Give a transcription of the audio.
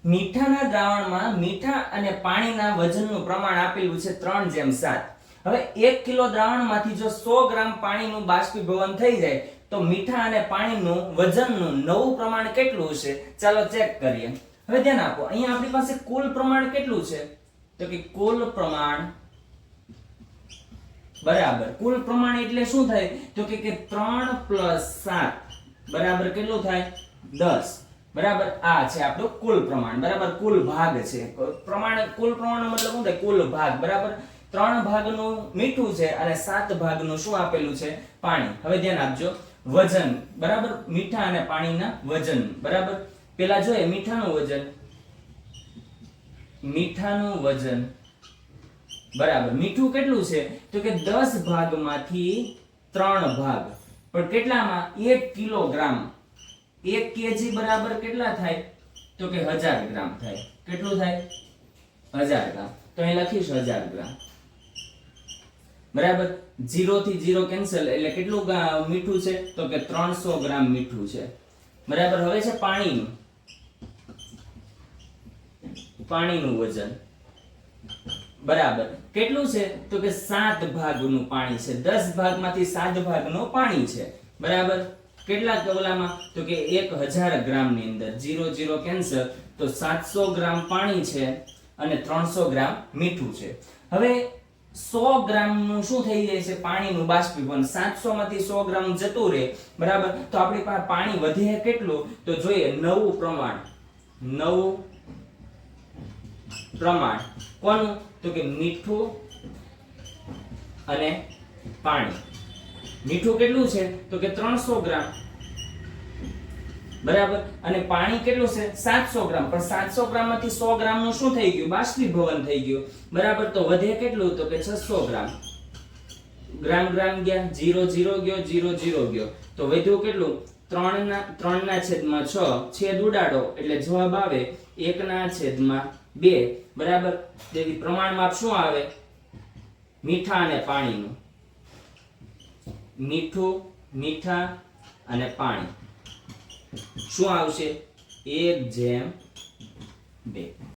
મીઠાના દ્રાવણમાં મીઠા અને પાણીના વજનનું પ્રમાણ આપેલું છે 3:7. હવે 1 કિલો દ્રાવણમાંથી જો 100 ગ્રામ પાણીનું બાષ્પીભવન થઈ જાય તો મીઠા અને પાણીનું વજનનું નવું પ્રમાણ કેટલું હશે? ચાલો ચેક કરીએ. હવે ધ્યાન આપો, અહીંયા આપણી પાસે કુલ પ્રમાણ કેટલું છે? તો કે કુલ પ્રમાણ બરાબર, કુલ પ્રમાણ એટલે શું થાય? તો કે 3 + 7 બરાબર કેટલું થાય? 10. બરાબર, આ છે આપણું કુલ પ્રમાણ. બરાબર, કુલ ભાગ છે. પ્રમાણ, કુલ પ્રમાણનો મતલબ શું થાય? કુલ ભાગ. બરાબર, 3 ભાગનું મીઠું છે અને 7 ભાગનું શું આપેલું છે? પાણી. હવે ધ્યાન આપજો, વજન. બરાબર, મીઠા અને પાણીના વજન. બરાબર, પેલા જોઈએ મીઠાનું વજન. મીઠાનું વજન બરાબર, મીઠું કેટલું છે? તો કે 10 ભાગમાંથી 3 ભાગ. પણ કેટલામાં? 1 કિલોગ્રામ. 1 કેજી બરાબર કેટલા થાય? તો કે 1000 ગ્રામ થાય. કેટલું થાય? 1000 ગ્રામ. તો અહીં લખીશ 1000 ગ્રામ. બરાબર, 0 થી 0 કેન્સલ એટલે કેટલું મીઠું છે? તો કે 300 ગ્રામ મીઠું છે. બરાબર, હવે છે પાણીનું. પાણીનું વજન બરાબર કેટલું છે? તો કે 7 ભાગનું પાણી છે. 10 ભાગમાંથી 7 ભાગનું પાણી છે. બરાબર, કેટલા કવલામાં? તો કે 1000 ગ્રામ ની અંદર 0 0 કેન્સલ, તો 700 ગ્રામ પાણી છે અને 300 ગ્રામ મીઠું છે. હવે 100 ગ્રામ નું શું થઈ જાય છે? પાણીનું બાષ્પીભવન. 700 માંથી 100 ગ્રામ જતું રહે. બરાબર, તો આપણી પાસે પાણી વધે કેટલું? તો જોઈએ નવું પ્રમાણ. નવું પ્રમાણ કોનું? તો કે મીઠું અને પાણી. મીઠું કેટલું છે? તો કે 300 ગ્રામ. બરાબર, અને પાણી કેટલું છે? 700 ગ્રામ. પણ 700 ગ્રામ માંથી 100 ગ્રામ નું શું થઈ ગયું? બાષ્પીભવન થઈ ગયું. બરાબર, તો વધે કેટલું? તો કે 600 ગ્રામ. ગ્રામ ગ્રામ ગયા, 0 0 ગયો, 0 0 ગયો, તો વધ્યું કેટલું? 3/6 છેદ ઉડાડો એટલે જવાબ આવે 1/2. બરાબર, તેથી પ્રમાણ માપ શું આવે? મીઠા અને પાણીનું. મીઠું, મીઠા અને પાણી શું આવશે? 1/2.